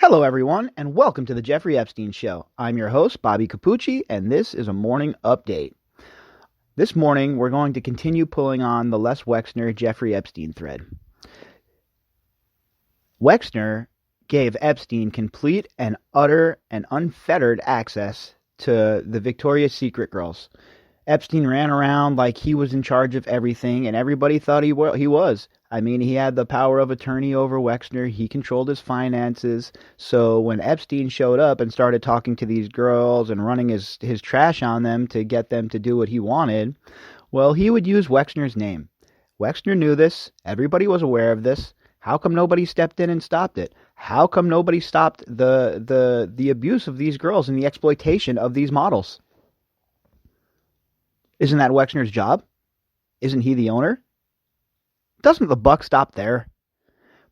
Hello, everyone, and welcome to the Jeffrey Epstein Show. I'm your host, Bobbycapucci, and this is a morning update. This morning, we're going to continue pulling on the Les Wexner Jeffrey Epstein thread. Wexner gave Epstein complete and utter and unfettered access to the Victoria Secret girls. Epstein ran around like he was in charge of everything, and everybody thought he was. I mean, he had the power of attorney over Wexner. He controlled his finances. So when Epstein showed up and started talking to these girls and running his trash on them to get them to do what he wanted, well, he would use Wexner's name. Wexner knew this. Everybody was aware of this. How come nobody stepped in and stopped it? How come nobody stopped the abuse of these girls and the exploitation of these models? Isn't that Wexner's job? Isn't he the owner? Doesn't the buck stop there?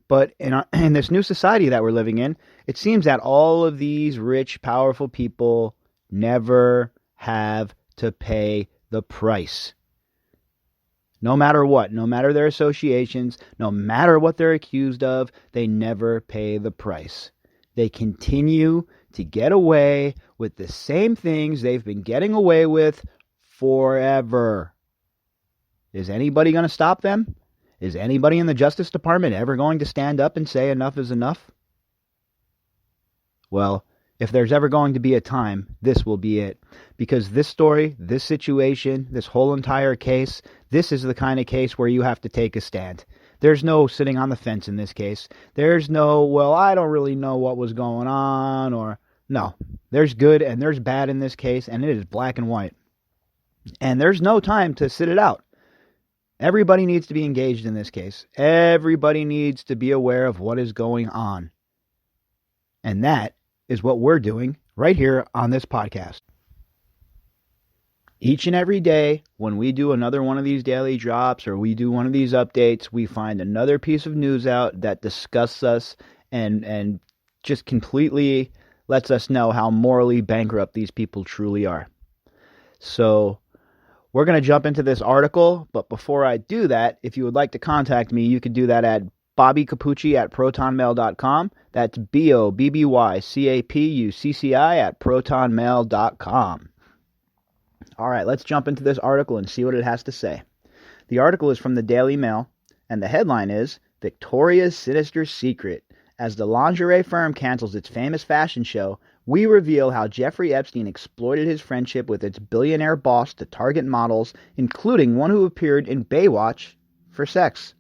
But in this new society that we're living in, it seems that all of these rich, powerful people never have to pay the price. No matter what, no matter their associations, no matter what they're accused of, they never pay the price. They continue to get away with the same things they've been getting away with forever. Is anybody going to stop them? Is anybody in the Justice Department ever going to stand up and say enough is enough? Well, if there's ever going to be a time, this will be it. Because this story, this situation, this whole entire case, this is the kind of case where you have to take a stand. There's no sitting on the fence in this case. There's no, well, I don't really know what was going on, or no. There's good and there's bad in this case, and it is black and white. And there's no time to sit it out. Everybody needs to be engaged in this case. Everybody needs to be aware of what is going on. And that is what we're doing right here on this podcast. Each and every day, when we do another one of these daily drops or we do one of these updates, we find another piece of news out that discusses us and just completely lets us know how morally bankrupt these people truly are. So we're going to jump into this article, but before I do that, if you would like to contact me, you can do that at bobbycapucci@protonmail.com. That's BOBBYCAPUCCI@protonmail.com. All right, let's jump into this article and see what it has to say. The article is from the Daily Mail, and the headline is, Victoria's Sinister Secret. As the lingerie firm cancels its famous fashion show, we reveal how Jeffrey Epstein exploited his friendship with its billionaire boss to target models, including one who appeared in Baywatch, for sex.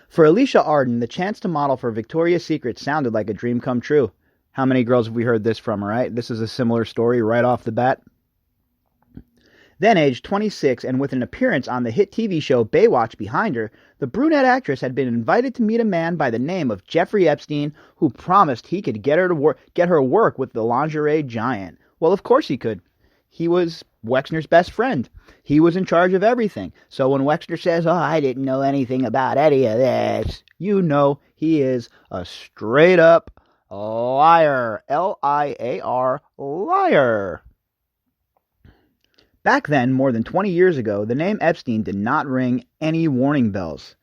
For Alicia Arden, the chance to model for Victoria's Secret sounded like a dream come true. How many girls have we heard this from, right? This is a similar story right off the bat. Then aged 26 and with an appearance on the hit TV show Baywatch behind her, the brunette actress had been invited to meet a man by the name of Jeffrey Epstein, who promised he could get her work with the lingerie giant. Well, of course he could. He was Wexner's best friend. He was in charge of everything. So when Wexner says, I didn't know anything about any of this, you know he is a straight up liar. Liar, liar. Back then, more than 20 years ago, the name Epstein did not ring any warning bells.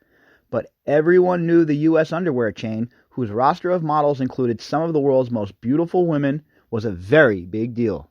But everyone knew the U.S. underwear chain, whose roster of models included some of the world's most beautiful women, was a very big deal.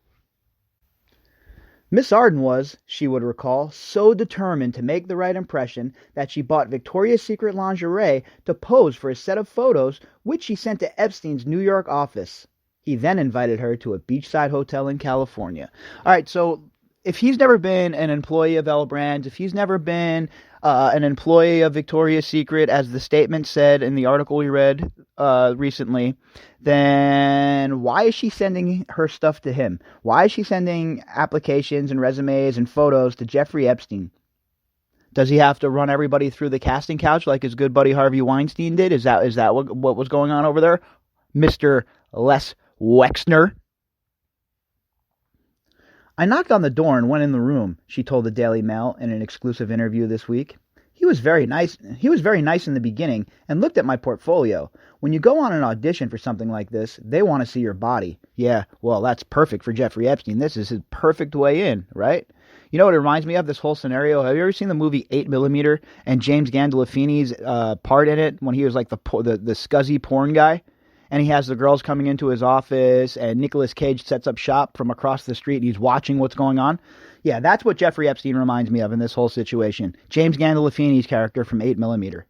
Miss Arden was, she would recall, so determined to make the right impression that she bought Victoria's Secret lingerie to pose for a set of photos, which she sent to Epstein's New York office. He then invited her to a beachside hotel in California. All right, so if he's never been an employee of L Brands, if he's never been an employee of Victoria's Secret, as the statement said in the article we read recently, then why is she sending her stuff to him? Why is she sending applications and resumes and photos to Jeffrey Epstein? Does he have to run everybody through the casting couch like his good buddy Harvey Weinstein did? Is that what was going on over there? Mr. Les Wexner? I knocked on the door and went in the room, she told the Daily Mail in an exclusive interview this week. He was very nice in the beginning and looked at my portfolio. When you go on an audition for something like this, they want to see your body. Yeah, well, that's perfect for Jeffrey Epstein. This is his perfect way in, right? You know what it reminds me of, this whole scenario? Have you ever seen the movie 8mm and James Gandolfini's part in it when he was like the scuzzy porn guy? And he has the girls coming into his office, and Nicolas Cage sets up shop from across the street, and he's watching what's going on. Yeah, that's what Jeffrey Epstein reminds me of in this whole situation. James Gandolfini's character from 8mm.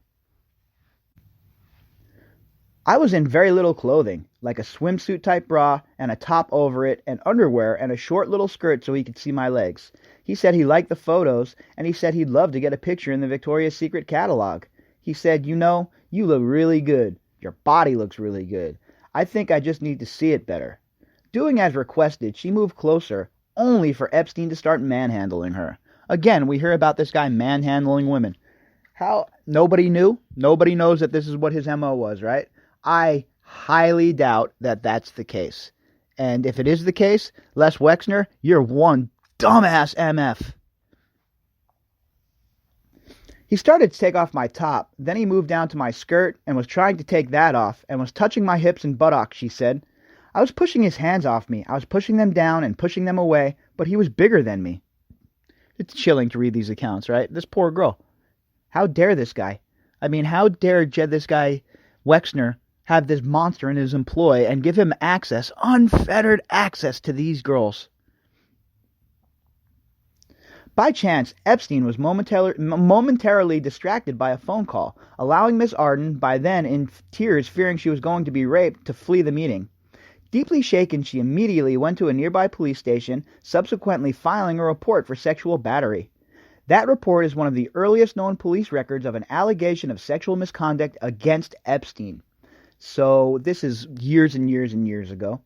I was in very little clothing, like a swimsuit type bra and a top over it and underwear and a short little skirt so he could see my legs. He said he liked the photos, and he said he'd love to get a picture in the Victoria's Secret catalog. He said, you know, you look really good. Your body looks really good. I think I just need to see it better. Doing as requested, she moved closer, only for Epstein to start manhandling her. Again, we hear about this guy manhandling women. How? Nobody knew? Nobody knows that this is what his MO was, right? I highly doubt that that's the case. And if it is the case, Les Wexner, you're one dumbass MF. He started to take off my top, then he moved down to my skirt and was trying to take that off and was touching my hips and buttocks, she said. I was pushing his hands off me. I was pushing them down and pushing them away, but he was bigger than me. It's chilling to read these accounts, right? This poor girl. How dare this guy? I mean, how dare this guy, Wexner, have this monster in his employ and give him access, unfettered access to these girls. By chance, Epstein was momentarily distracted by a phone call, allowing Miss Arden, by then in tears fearing she was going to be raped, to flee the meeting. Deeply shaken, she immediately went to a nearby police station, subsequently filing a report for sexual battery. That report is one of the earliest known police records of an allegation of sexual misconduct against Epstein. So this is years and years and years ago.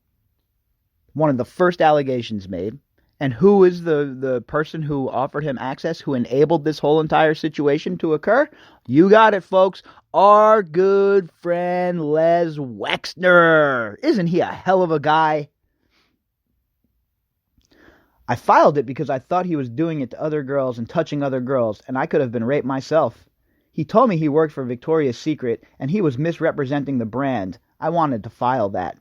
One of the first allegations made. And who is the person who offered him access, who enabled this whole entire situation to occur? You got it, folks. Our good friend Les Wexner. Isn't he a hell of a guy? I filed it because I thought he was doing it to other girls and touching other girls, and I could have been raped myself. He told me he worked for Victoria's Secret, and he was misrepresenting the brand. I wanted to file that.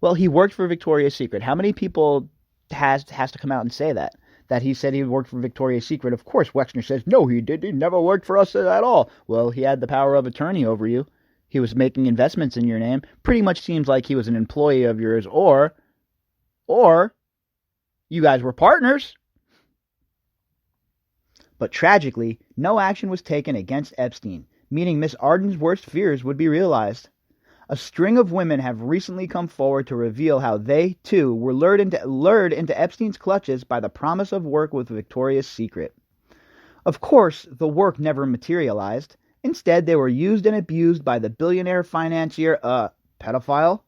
Well, he worked for Victoria's Secret. How many people has to come out and say that? That he said he worked for Victoria's Secret? Of course, Wexner says, no, he did. He never worked for us at all. Well, he had the power of attorney over you. He was making investments in your name. Pretty much seems like he was an employee of yours, or you guys were partners. But tragically, no action was taken against Epstein, meaning Miss Arden's worst fears would be realized. A string of women have recently come forward to reveal how they, too, were lured into Epstein's clutches by the promise of work with Victoria's Secret. Of course, the work never materialized. Instead, they were used and abused by the billionaire financier, pedophile.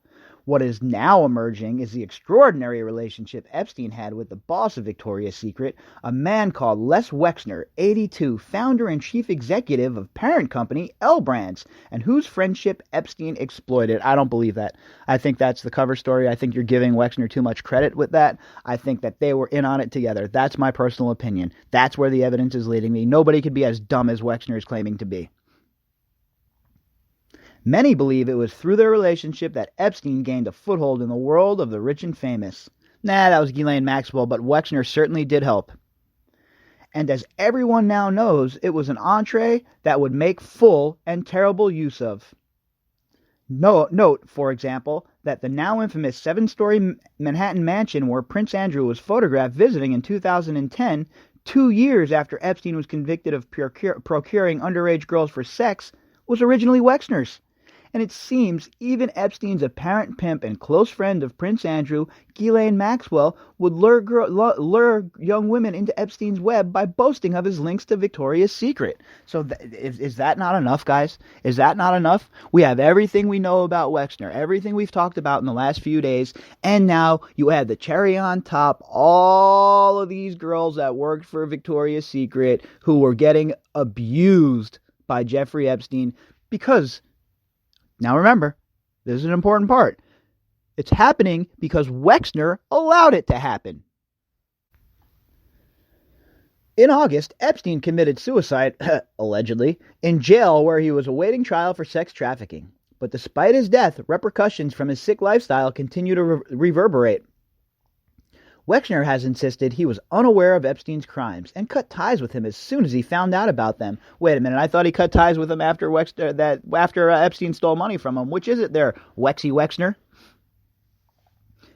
What is now emerging is the extraordinary relationship Epstein had with the boss of Victoria's Secret, a man called Les Wexner, 82, founder and chief executive of parent company L Brands, and whose friendship Epstein exploited. I don't believe that. I think that's the cover story. I think you're giving Wexner too much credit with that. I think that they were in on it together. That's my personal opinion. That's where the evidence is leading me. Nobody could be as dumb as Wexner is claiming to be. Many believe it was through their relationship that Epstein gained a foothold in the world of the rich and famous. Nah, that was Ghislaine Maxwell, but Wexner certainly did help. And as everyone now knows, it was an entree that would make full and terrible use of. Note, for example, that the now infamous 7-story Manhattan mansion where Prince Andrew was photographed visiting in 2010, 2 years after Epstein was convicted of procuring underage girls for sex, was originally Wexner's. And it seems even Epstein's apparent pimp and close friend of Prince Andrew, Ghislaine Maxwell, would lure young women into Epstein's web by boasting of his links to Victoria's Secret. So is that not enough, guys? Is that not enough? We have everything we know about Wexner, everything we've talked about in the last few days, and now you add the cherry on top, all of these girls that worked for Victoria's Secret who were getting abused by Jeffrey Epstein because... Now remember, this is an important part. It's happening because Wexner allowed it to happen. In August, Epstein committed suicide, allegedly, in jail where he was awaiting trial for sex trafficking. But despite his death, repercussions from his sick lifestyle continue to reverberate. Wexner has insisted he was unaware of Epstein's crimes and cut ties with him as soon as he found out about them. Wait a minute, I thought he cut ties with him after Epstein stole money from him. Which is it there, Wexy Wexner?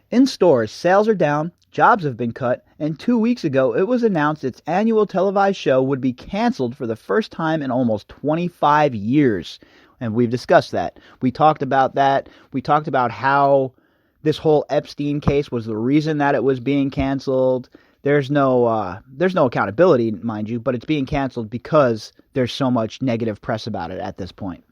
In stores, sales are down, jobs have been cut, and 2 weeks ago it was announced its annual televised show would be canceled for the first time in almost 25 years. And we've discussed that. We talked about that. We talked about how this whole Epstein case was the reason that it was being canceled. There's no accountability, mind you, but it's being canceled because there's so much negative press about it at this point.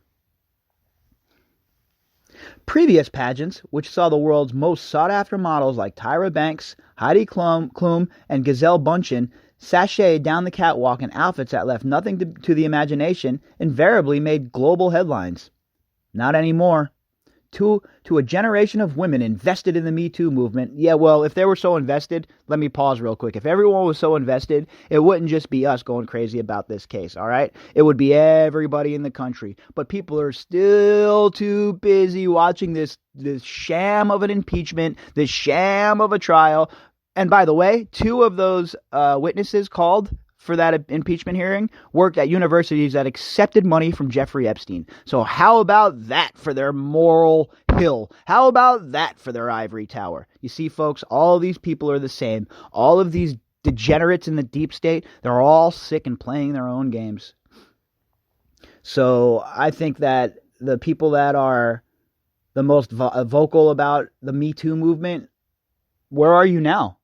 Previous pageants, which saw the world's most sought-after models like Tyra Banks, Heidi Klum, and Gisele Bündchen sashayed down the catwalk in outfits that left nothing to the imagination, invariably made global headlines. Not anymore. To a generation of women invested in the Me Too movement, yeah, well, if they were so invested, let me pause real quick. If everyone was so invested, it wouldn't just be us going crazy about this case, all right? It would be everybody in the country. But people are still too busy watching this sham of an impeachment, this sham of a trial. And by the way, 2 of those witnesses called for that impeachment hearing worked at universities that accepted money from Jeffrey Epstein. So how about that for their moral hill? How about that for their ivory tower? You see, folks, all of these people are the same. All of these degenerates in the deep state, they're all sick and playing their own games. So I think that the people that are the most vocal about the Me Too movement, where are you now?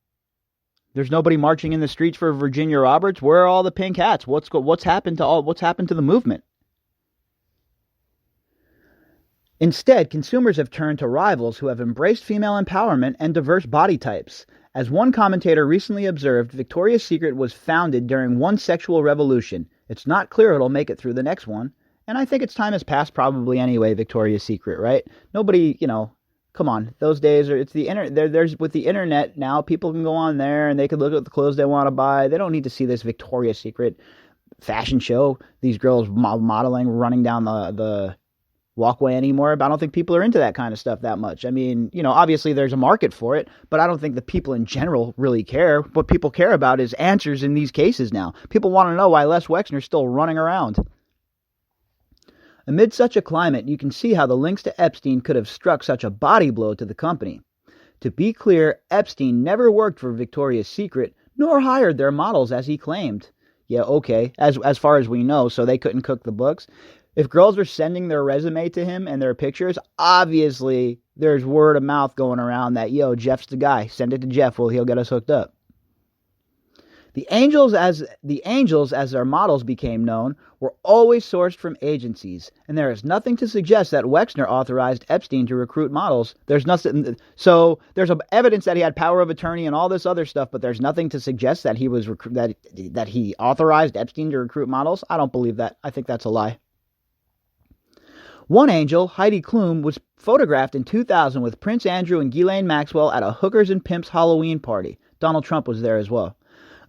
There's nobody marching in the streets for Virginia Roberts. Where are all the pink hats? What's happened to the movement? Instead, consumers have turned to rivals who have embraced female empowerment and diverse body types. As one commentator recently observed, Victoria's Secret was founded during one sexual revolution. It's not clear it'll make it through the next one. And I think its time has passed probably anyway, Victoria's Secret, right? Nobody, come on, those days it's the internet. There's with the internet now, people can go on there and they can look at the clothes they want to buy. They don't need to see this Victoria's Secret fashion show. These girls modeling, running down the walkway anymore. But I don't think people are into that kind of stuff that much. I mean, obviously there's a market for it, but I don't think the people in general really care. What people care about is answers in these cases now. People want to know why Les Wexner's still running around. Amid such a climate, you can see how the links to Epstein could have struck such a body blow to the company. To be clear, Epstein never worked for Victoria's Secret, nor hired their models as he claimed. Yeah, okay, as far as we know, so they couldn't cook the books. If girls are sending their resume to him and their pictures, obviously there's word of mouth going around that, Jeff's the guy. Send it to Jeff, he'll get us hooked up. The angels, as their models became known, were always sourced from agencies, and there is nothing to suggest that Wexner authorized Epstein to recruit models. There's nothing. So there's evidence that he had power of attorney and all this other stuff, but there's nothing to suggest that he was that he authorized Epstein to recruit models. I don't believe that. I think that's a lie. One angel, Heidi Klum, was photographed in 2000 with Prince Andrew and Ghislaine Maxwell at a Hookers and Pimps Halloween party. Donald Trump was there as well.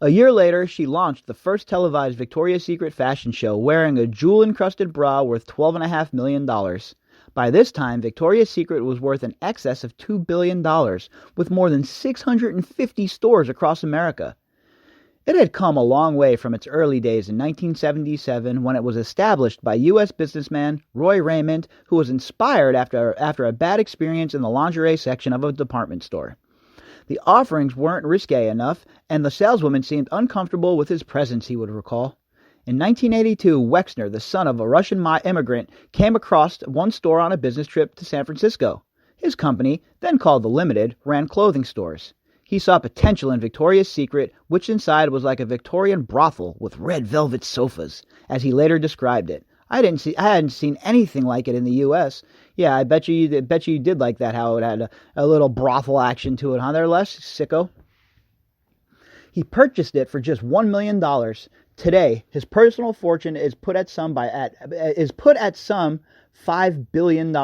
A year later, she launched the first televised Victoria's Secret fashion show wearing a jewel-encrusted bra worth $12.5 million. By this time, Victoria's Secret was worth in excess of $2 billion, with more than 650 stores across America. It had come a long way from its early days in 1977 when it was established by U.S. businessman Roy Raymond, who was inspired after a bad experience in the lingerie section of a department store. The offerings weren't risque enough, and the saleswoman seemed uncomfortable with his presence, he would recall. In 1982, Wexner, the son of a Russian immigrant, came across one store on a business trip to San Francisco. His company, then called The Limited, ran clothing stores. He saw potential in Victoria's Secret, which inside was like a Victorian brothel with red velvet sofas, as he later described it. I hadn't seen anything like it in the U.S. Yeah, I bet you did like that, how it had a little brothel action to it, huh there, Les? Sicko. He purchased it for just $1 million. Today, his personal fortune is put at some $5 billion.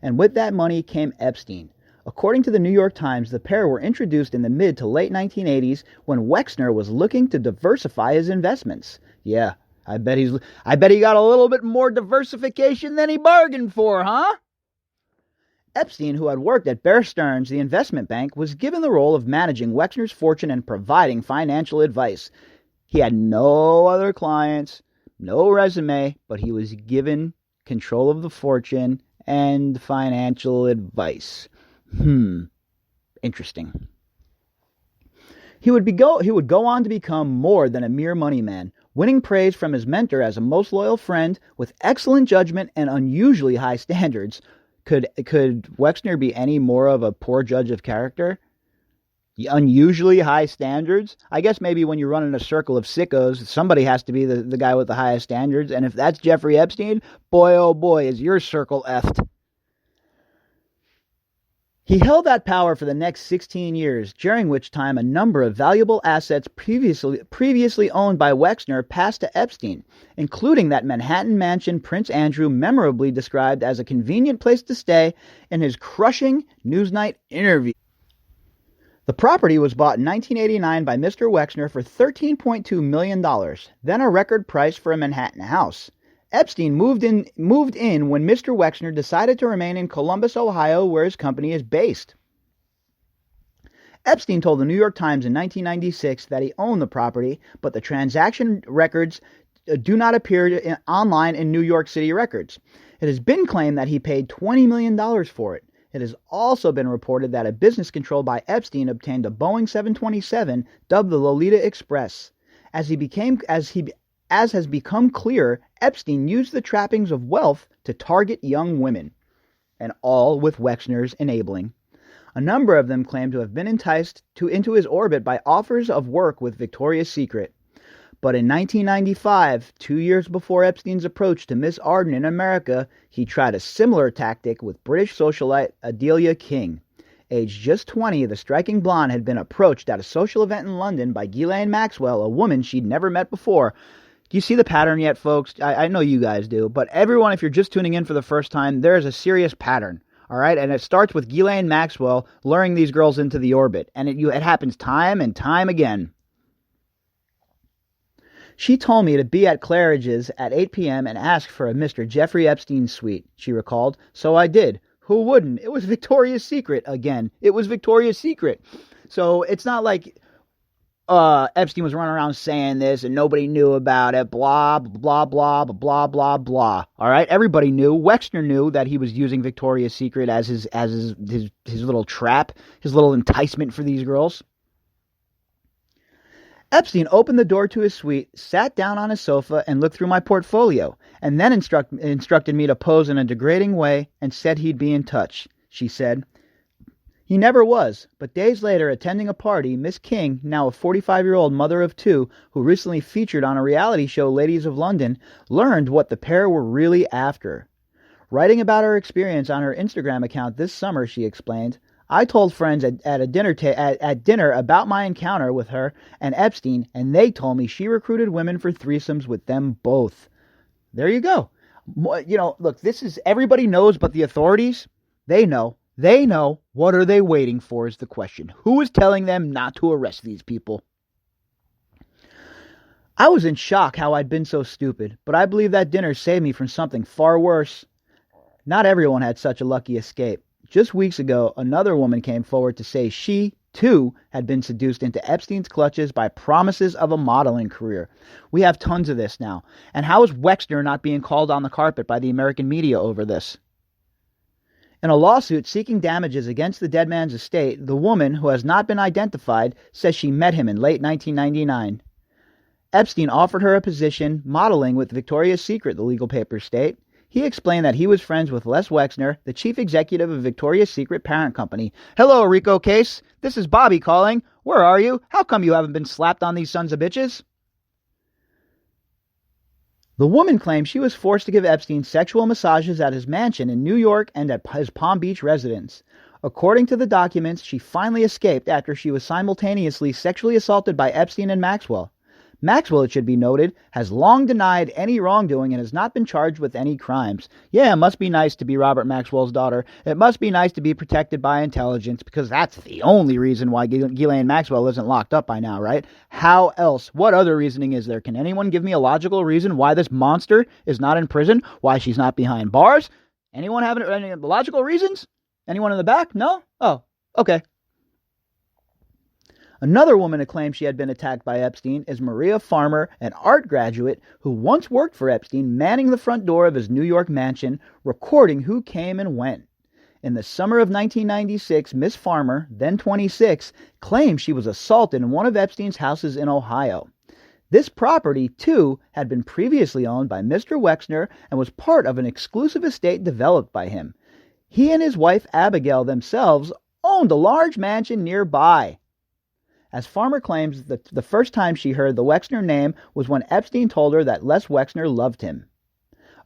And with that money came Epstein. According to the New York Times, the pair were introduced in the mid to late 1980s when Wexner was looking to diversify his investments. Yeah, I bet he got a little bit more diversification than he bargained for, huh? Epstein, who had worked at Bear Stearns, the investment bank, was given the role of managing Wexner's fortune and providing financial advice. He had no other clients, no resume, but he was given control of the fortune and financial advice. Interesting. He would go on to become more than a mere money man, winning praise from his mentor as a most loyal friend with excellent judgment and unusually high standards. Could Wexner be any more of a poor judge of character? Unusually high standards? I guess maybe when you run in a circle of sickos, somebody has to be the guy with the highest standards, and if that's Jeffrey Epstein, boy oh boy, is your circle effed. He held that power for the next 16 years, during which time a number of valuable assets previously owned by Wexner passed to Epstein, including that Manhattan mansion Prince Andrew memorably described as a convenient place to stay in his crushing Newsnight interview. The property was bought in 1989 by Mr. Wexner for $13.2 million, then a record price for a Manhattan house. Epstein moved in when Mr. Wexner decided to remain in Columbus, Ohio, where his company is based. Epstein told the New York Times in 1996 that he owned the property, but the transaction records do not appear online in New York City records. It has been claimed that he paid $20 million for it. It has also been reported that a business controlled by Epstein obtained a Boeing 727 dubbed the Lolita Express. As has become clear, Epstein used the trappings of wealth to target young women, and all with Wexner's enabling. A number of them claim to have been enticed into his orbit by offers of work with Victoria's Secret. But in 1995, 2 years before Epstein's approach to Miss Arden in America, he tried a similar tactic with British socialite Adelia King. Aged just 20, the striking blonde had been approached at a social event in London by Ghislaine Maxwell, a woman she'd never met before. Do you see the pattern yet, folks? I know you guys do, but everyone, if you're just tuning in for the first time, there is a serious pattern, all right? And it starts with Ghislaine Maxwell luring these girls into the orbit, and it happens time and time again. She told me to be at Claridge's at 8 p.m. and ask for a Mr. Jeffrey Epstein suite, she recalled. So I did. Who wouldn't? It was Victoria's Secret again. It was Victoria's Secret. So it's not like Epstein was running around saying this and nobody knew about it. Blah, blah, blah, blah, blah, blah, blah. All right? Everybody knew. Wexner knew that he was using Victoria's Secret as his little trap, his little enticement for these girls. Epstein opened the door to his suite, sat down on his sofa, and looked through my portfolio, and then instructed me to pose in a degrading way and said he'd be in touch, she said. He never was, but days later, attending a party, Miss King, now a 45-year-old mother of two, who recently featured on a reality show Ladies of London, learned what the pair were really after. Writing about her experience on her Instagram account this summer, she explained, I told friends at dinner about my encounter with her and Epstein, and they told me she recruited women for threesomes with them both. There you go. You know, look, this is everybody knows but the authorities. They know. They know. What are they waiting for is the question. Who is telling them not to arrest these people? I was in shock how I'd been so stupid, but I believe that dinner saved me from something far worse. Not everyone had such a lucky escape. Just weeks ago, another woman came forward to say she, too, had been seduced into Epstein's clutches by promises of a modeling career. We have tons of this now. And how is Wexner not being called on the carpet by the American media over this? In a lawsuit seeking damages against the dead man's estate, the woman, who has not been identified, says she met him in late 1999. Epstein offered her a position modeling with Victoria's Secret, the legal papers state. He explained that he was friends with Les Wexner, the chief executive of Victoria's Secret parent company. Hello, Rico Case. This is Bobby calling. Where are you? How come you haven't been slapped on these sons of bitches? The woman claimed she was forced to give Epstein sexual massages at his mansion in New York and at his Palm Beach residence. According to the documents, she finally escaped after she was simultaneously sexually assaulted by Epstein and Maxwell. Maxwell, it should be noted, has long denied any wrongdoing and has not been charged with any crimes. Yeah, it must be nice to be Robert Maxwell's daughter. It must be nice to be protected by intelligence, because that's the only reason why Ghislaine Maxwell isn't locked up by now, right? How else? What other reasoning is there? Can anyone give me a logical reason why this monster is not in prison? Why she's not behind bars? Anyone have any logical reasons? Anyone in the back? No? Oh, okay. Another woman who claims she had been attacked by Epstein is Maria Farmer, an art graduate who once worked for Epstein, manning the front door of his New York mansion, recording who came and went. In the summer of 1996, Miss Farmer, then 26, claimed she was assaulted in one of Epstein's houses in Ohio. This property, too, had been previously owned by Mr. Wexner and was part of an exclusive estate developed by him. He and his wife Abigail themselves owned a large mansion nearby. As Farmer claims, the first time she heard the Wexner name was when Epstein told her that Les Wexner loved him.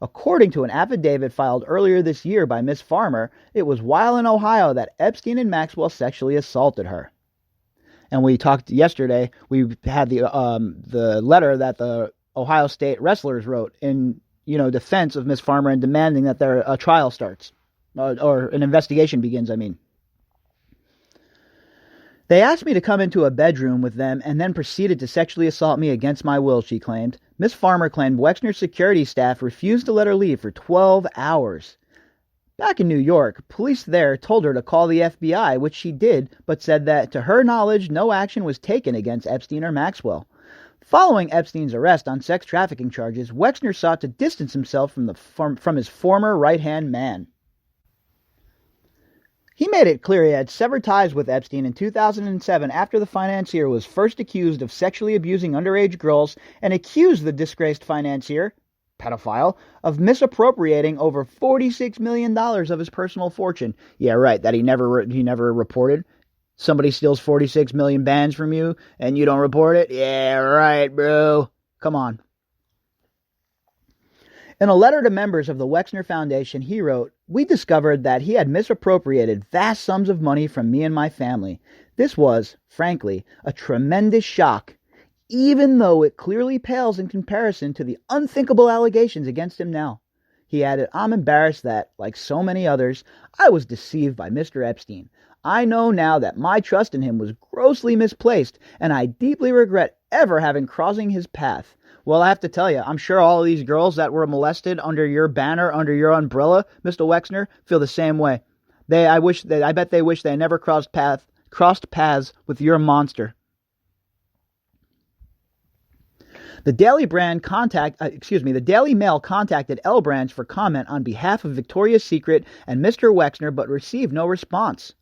According to an affidavit filed earlier this year by Miss Farmer, it was while in Ohio that Epstein and Maxwell sexually assaulted her. And we talked yesterday, we had the letter that the Ohio State wrestlers wrote in defense of Miss Farmer and demanding that a trial starts, or an investigation begins, I mean. They asked me to come into a bedroom with them and then proceeded to sexually assault me against my will, she claimed. Miss Farmer claimed Wexner's security staff refused to let her leave for 12 hours. Back in New York, police there told her to call the FBI, which she did, but said that, to her knowledge, no action was taken against Epstein or Maxwell. Following Epstein's arrest on sex trafficking charges, Wexner sought to distance himself from his former right-hand man. He made it clear he had severed ties with Epstein in 2007 after the financier was first accused of sexually abusing underage girls and accused the disgraced financier, pedophile, of misappropriating over $46 million of his personal fortune. Yeah, right, that he never reported. Somebody steals 46 million bands from you and you don't report it? Yeah, right, bro. Come on. In a letter to members of the Wexner Foundation, he wrote, "We discovered that he had misappropriated vast sums of money from me and my family. This was, frankly, a tremendous shock, even though it clearly pales in comparison to the unthinkable allegations against him now." He added, "I'm embarrassed that, like so many others, I was deceived by Mr. Epstein. I know now that my trust in him was grossly misplaced, and I deeply regret ever having crossing his path." Well, I have to tell you, I'm sure all of these girls that were molested under your banner, under your umbrella, Mr. Wexner, feel the same way. I bet they wish they never crossed paths with your monster. The Daily Mail contacted L Branch for comment on behalf of Victoria's Secret and Mr. Wexner, but received no response.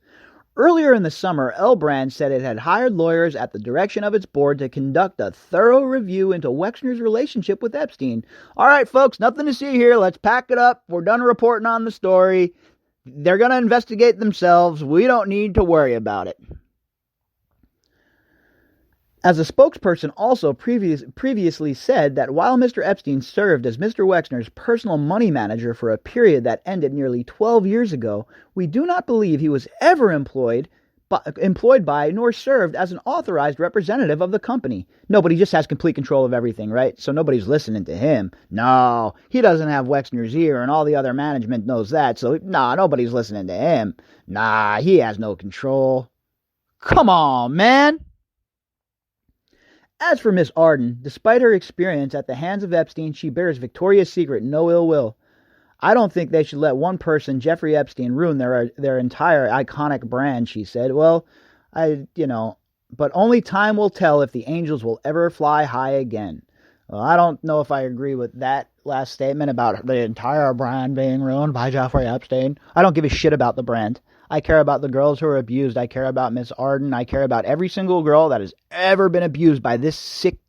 Earlier in the summer, L Branch said it had hired lawyers at the direction of its board to conduct a thorough review into Wexner's relationship with Epstein. All right, folks, nothing to see here. Let's pack it up. We're done reporting on the story. They're going to investigate themselves. We don't need to worry about it. As a spokesperson also previously said that while Mr. Epstein served as Mr. Wexner's personal money manager for a period that ended nearly 12 years ago, we do not believe he was ever employed by nor served as an authorized representative of the company. Nobody just has complete control of everything, right? So nobody's listening to him. No, he doesn't have Wexner's ear, and all the other management knows that. So, nobody's listening to him. He has no control. Come on, man. As for Miss Arden, despite her experience at the hands of Epstein, she bears Victoria's Secret no ill will. "I don't think they should let one person, Jeffrey Epstein, ruin their entire iconic brand," she said. Well, but only time will tell if the angels will ever fly high again. Well, I don't know if I agree with that last statement about the entire brand being ruined by Jeffrey Epstein. I don't give a shit about the brand. I care about the girls who are abused. I care about Miss Arden. I care about every single girl that has ever been abused by this sick,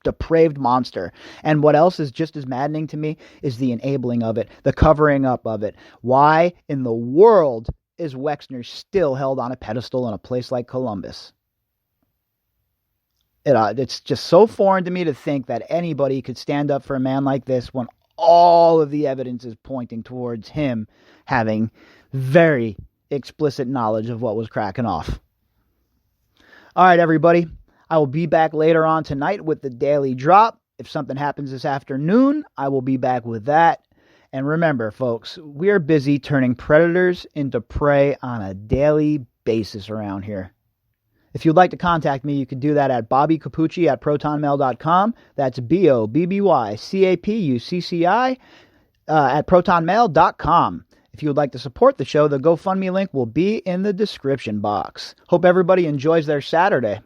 depraved monster. And what else is just as maddening to me is the enabling of it, the covering up of it. Why in the world is Wexner still held on a pedestal in a place like Columbus? It's just so foreign to me to think that anybody could stand up for a man like this when all of the evidence is pointing towards him having very explicit knowledge of what was cracking off. All right, everybody. I will be back later on tonight with the Daily Drop. If something happens this afternoon, I will be back with that. And remember, folks, we are busy turning predators into prey on a daily basis around here. If you'd like to contact me, you can do that at bobbycapucci@protonmail.com. That's BOBBYCAPUCCI at protonmail.com. If you would like to support the show, the GoFundMe link will be in the description box. Hope everybody enjoys their Saturday.